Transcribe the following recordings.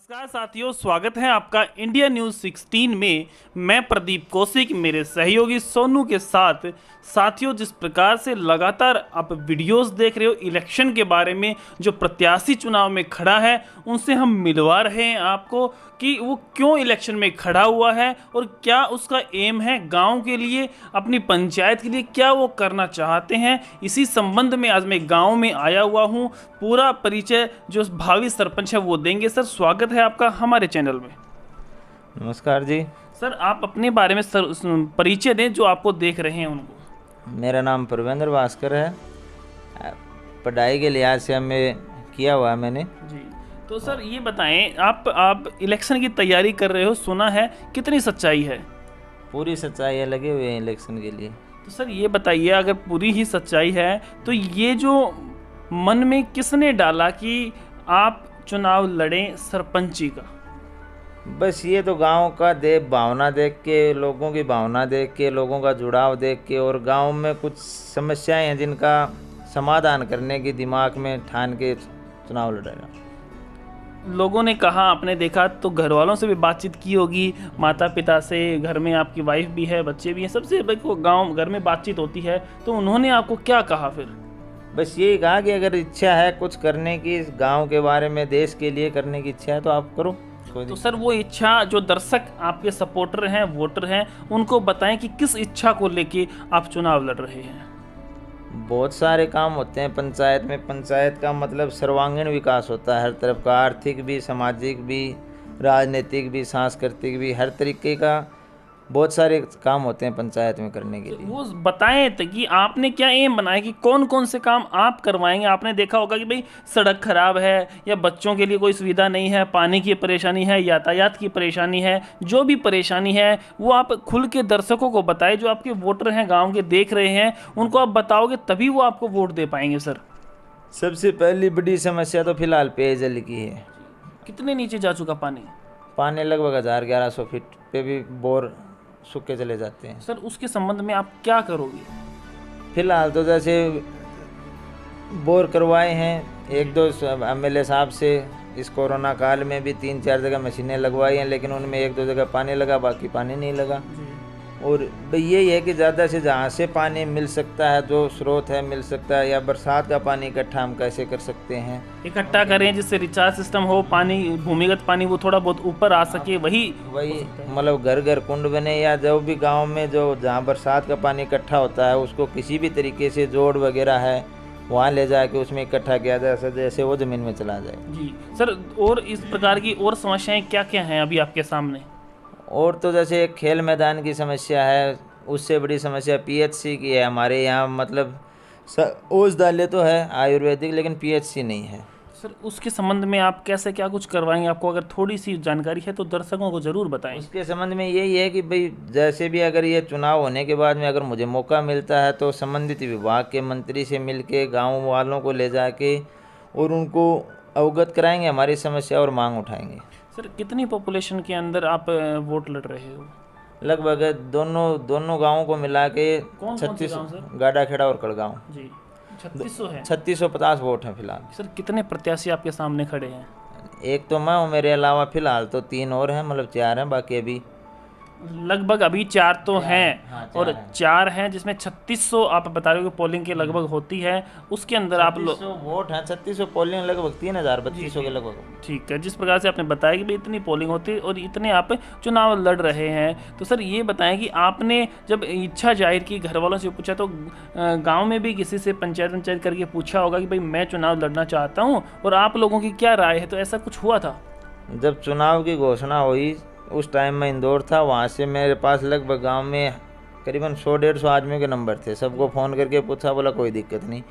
नमस्कार साथियों, स्वागत है आपका इंडिया न्यूज़ 16 में। मैं प्रदीप कौशिक मेरे सहयोगी सोनू के साथ। साथियों, जिस प्रकार से लगातार आप वीडियोस देख रहे हो इलेक्शन के बारे में, जो प्रत्याशी चुनाव में खड़ा है उनसे हम मिलवा रहे हैं आपको कि वो क्यों इलेक्शन में खड़ा हुआ है और क्या उसका एम है गांव के लिए, अपनी पंचायत के लिए क्या वो करना चाहते हैं। इसी संबंध में आज मैं गांव में आया हुआ हूं। पूरा परिचय जो भावी सरपंच है वो देंगे। सर, स्वागत है आपका हमारे चैनल में। नमस्कार जी। सर, आप अपने बारे में परिचय दें जो आपको देख रहे हैं उनको। मेरा नाम परवेंद्र भास्कर है। पढ़ाई के लिहाज से हमें किया हुआ है मैंने जी। तो सर ये बताएं, आप इलेक्शन की तैयारी कर रहे हो, सुना है, कितनी सच्चाई है? पूरी सच्चाई है, लगे हुए हैं इलेक्शन के लिए। तो सर ये बताइए, अगर पूरी ही सच्चाई है तो ये जो मन में किसने डाला कि आप चुनाव लड़ें सरपंची का? बस ये तो गांव का भावना देख के, लोगों की भावना देख के, लोगों का जुड़ाव देख के, और गांव में कुछ समस्याएं हैं जिनका समाधान करने की दिमाग में ठान के चुनाव लड़ेगा। लोगों ने कहा, आपने देखा तो घर वालों से भी बातचीत की होगी, माता पिता से, घर में आपकी वाइफ भी है, बच्चे भी हैं, सबसे देखो गांव घर में बातचीत होती है, तो उन्होंने आपको क्या कहा फिर? बस यही कहा कि अगर इच्छा है कुछ करने की, गांव के बारे में, देश के लिए करने की इच्छा है तो आप करो। तो सर वो इच्छा, जो दर्शक आपके सपोर्टर हैं, वोटर हैं, उनको बताएं कि किस इच्छा को लेके आप चुनाव लड़ रहे हैं। बहुत सारे काम होते हैं पंचायत में। पंचायत का मतलब सर्वांगीण विकास होता है, हर तरफ का, आर्थिक भी, सामाजिक भी, राजनीतिक भी, सांस्कृतिक भी, हर तरीके का बहुत सारे काम होते हैं पंचायत में करने के लिए। वो बताएं तो कि आपने क्या एम बनाया कि कौन कौन से काम आप करवाएंगे। आपने देखा होगा कि भाई सड़क खराब है, या बच्चों के लिए कोई सुविधा नहीं है, पानी की परेशानी है, यातायात की परेशानी है, जो भी परेशानी है वो आप खुल के दर्शकों को बताएं। जो आपके वोटर हैं, गाँव के देख रहे हैं, उनको आप बताओगे तभी वो आपको वोट दे पाएंगे। सर, सबसे पहली बड़ी समस्या तो फिलहाल पेयजल की है। कितने नीचे जा चुका पानी? पानी लगभग 1100 फीट पे भी बोर सूख के चले जाते हैं। सर, उसके संबंध में आप क्या करोगे? फिलहाल तो जैसे बोर करवाए हैं 1-2 MLA साहब से। इस कोरोना काल में भी 3-4 जगह मशीनें लगवाई हैं, लेकिन उनमें 1-2 जगह पानी लगा, बाकी पानी नहीं लगा। और भाई यही है कि ज़्यादा से जहाँ से पानी मिल सकता है, जो स्रोत है मिल सकता है, या बरसात का पानी इकट्ठा हम कैसे कर सकते हैं, इकट्ठा करें जिससे रिचार्ज सिस्टम हो, पानी, भूमिगत पानी वो थोड़ा बहुत ऊपर आ सके। वही मतलब घर घर कुंड बने, या जो भी गांव में जो जहाँ बरसात का पानी इकट्ठा होता है उसको किसी भी तरीके से जोड़ वगैरह है वहाँ ले जाके उसमें इकट्ठा किया जाए, जैसे वो ज़मीन में चला जाए। जी सर, और इस प्रकार की और समस्याएं क्या क्या हैं अभी आपके सामने? और तो जैसे एक खेल मैदान की समस्या है, उससे बड़ी समस्या PHC की है हमारे यहाँ। मतलब औषधालय तो है आयुर्वेदिक, लेकिन PHC नहीं है। सर, उसके संबंध में आप कैसे क्या कुछ करवाएंगे? आपको अगर थोड़ी सी जानकारी है तो दर्शकों को ज़रूर बताएं। उसके संबंध में यही है कि भाई जैसे भी अगर ये चुनाव होने के बाद में अगर मुझे मौका मिलता है तो संबंधित विभाग के मंत्री से मिल के गाँव वालों को ले जाके और उनको अवगत कराएंगे, हमारी समस्या और मांग उठाएंगे। सर, कितनी पॉपुलेशन के अंदर आप वोट लड़ रहे हो? लगभग दोनों गाँवों को मिला के 36 गाड़ाखेड़ा और कड़गांव जी 3600 है। 3650 वोट हैं फिलहाल। सर, कितने प्रत्याशी आपके सामने खड़े हैं? एक तो मैं हूँ, मेरे अलावा फिलहाल तो 3 और हैं, मतलब 4 हैं, बाकी अभी लगभग अभी 4 तो हैं। हाँ, 4 और हैं। 4 हैं जिसमें 3600 आप बता रहे हो कि पोलिंग के लगभग होती है। उसके अंदर आप 3600 वोट हैं, 3600 पोलिंग, लगभग 3200 के लगभग। ठीक है, जिस प्रकार से आपने बताया कि भाई इतनी पोलिंग होती है और इतने आप चुनाव लड़ रहे हैं, तो सर ये बताएं कि आपने जब इच्छा जाहिर की, घर वालों से पूछा, तो गांव में भी किसी से पंचायत करके पूछा होगा कि भाई मैं चुनाव लड़ना चाहता हूं और आप लोगों की क्या राय है? तो ऐसा कुछ हुआ था? जब चुनाव की घोषणा हुई उस टाइम मैं इंदौर था। वहाँ से मेरे पास लगभग गांव में करीबन 100-150 आदमियों के नंबर थे। सबको फ़ोन करके पूछा, बोला कोई दिक्कत नहीं।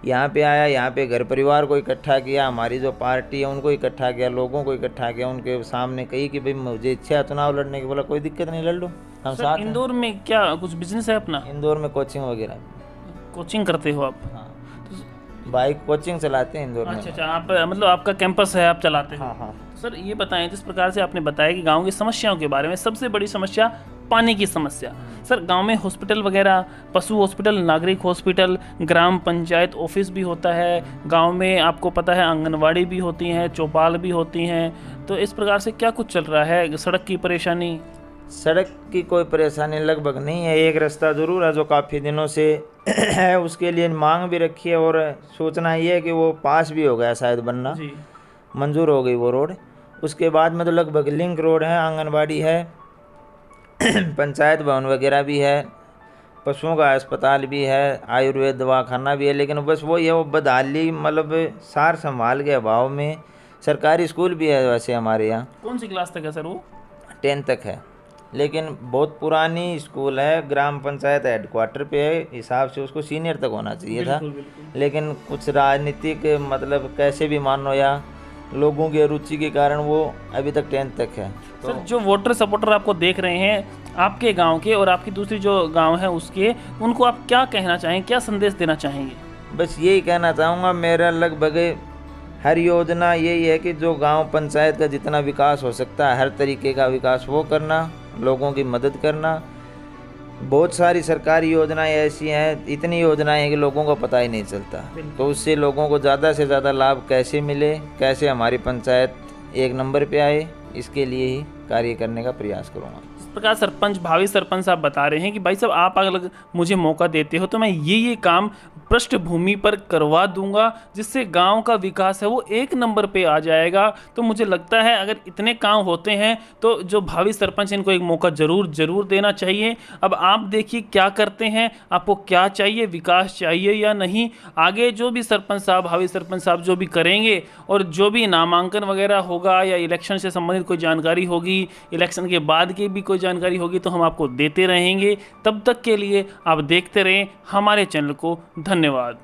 यहाँ पे आया, यहाँ पे घर परिवार को इकट्ठा किया, हमारी जो पार्टी है उनको इकट्ठा किया, लोगों को इकट्ठा किया, उनके सामने कही कि भाई मुझे इच्छा है चुनाव लड़ने की। बोला कोई दिक्कत नहीं, लड़ लो, हम साथ हैं। इंदौर में क्या कुछ बिजनेस है अपना? इंदौर में कोचिंग वगैरह। कोचिंग करते हो आप? हाँ, बाइक कोचिंग चलाते हैं इंदौर में। अच्छा, आप मतलब आपका कैंपस है, आप चलाते हैं? हाँ। तो सर ये बताएं, जिस प्रकार से आपने बताया कि गांव की समस्याओं के बारे में, सबसे बड़ी समस्या पानी की समस्या। सर गांव में हॉस्पिटल वगैरह, पशु हॉस्पिटल, नागरिक हॉस्पिटल, ग्राम पंचायत ऑफिस भी होता है, गांव में आपको पता है आंगनवाड़ी भी होती हैं, चौपाल भी होती हैं, तो इस प्रकार से क्या कुछ चल रहा है? सड़क की परेशानी? सड़क की कोई परेशानी लगभग नहीं है। एक रास्ता ज़रूर है जो काफ़ी दिनों से है, उसके लिए मांग भी रखी है और सोचना ये है कि वो पास भी हो गया शायद बनना, जी मंजूर हो गई वो रोड। उसके बाद में तो लगभग लिंक रोड है, आंगनबाड़ी है, पंचायत भवन वगैरह भी है, पशुओं का अस्पताल भी है, आयुर्वेद दवाखाना भी है, लेकिन बस वो ये वो बदहाली मतलब सार संभाल के अभाव में। सरकारी स्कूल भी है वैसे हमारे यहाँ, कौन सी क्लास तक है सर वो? 10 तक है, लेकिन बहुत पुरानी स्कूल है, ग्राम पंचायत हेडक्वार्टर पे है, हिसाब से उसको सीनियर तक होना चाहिए था। बिल्कुल। लेकिन कुछ राजनीतिक मतलब कैसे भी मानो या लोगों की रुचि के कारण वो अभी तक 10 तक है। सर जो वोटर सपोर्टर आपको देख रहे हैं आपके गांव के और आपकी दूसरी जो गांव है उसके, उनको आप क्या कहना चाहेंगे, क्या संदेश देना चाहेंगे? बस यही कहना चाहूँगा, मेरा लगभग हर योजना यही है कि जो गांव पंचायत का जितना विकास हो सकता है हर तरीके का विकास वो करना, लोगों की मदद करना। बहुत सारी सरकारी योजनाएं ऐसी हैं, इतनी योजनाएं हैं कि लोगों को पता ही नहीं चलता, तो उससे लोगों को ज़्यादा से ज़्यादा लाभ कैसे मिले, कैसे हमारी पंचायत एक नंबर पे आए, इसके लिए ही कार्य करने का प्रयास करूँगा। इस प्रकार सरपंच, भावी सरपंच साहब बता रहे हैं कि भाई साहब आप अगर मुझे मौका देते हो तो मैं ये काम पृष्ठभूमि पर करवा दूंगा जिससे गांव का विकास है वो एक नंबर पे आ जाएगा। तो मुझे लगता है अगर इतने काम होते हैं तो जो भावी सरपंच इनको एक मौका जरूर देना चाहिए। अब आप देखिए क्या करते हैं, आपको क्या चाहिए, विकास चाहिए या नहीं। आगे जो भी सरपंच साहब, भावी सरपंच साहब जो भी करेंगे और जो भी नामांकन वगैरह होगा या इलेक्शन से संबंधित कोई जानकारी होगी, इलेक्शन के बाद की भी कोई जानकारी होगी तो हम आपको देते रहेंगे। तब तक के लिए आप देखते रहें हमारे चैनल को। धन्यवाद।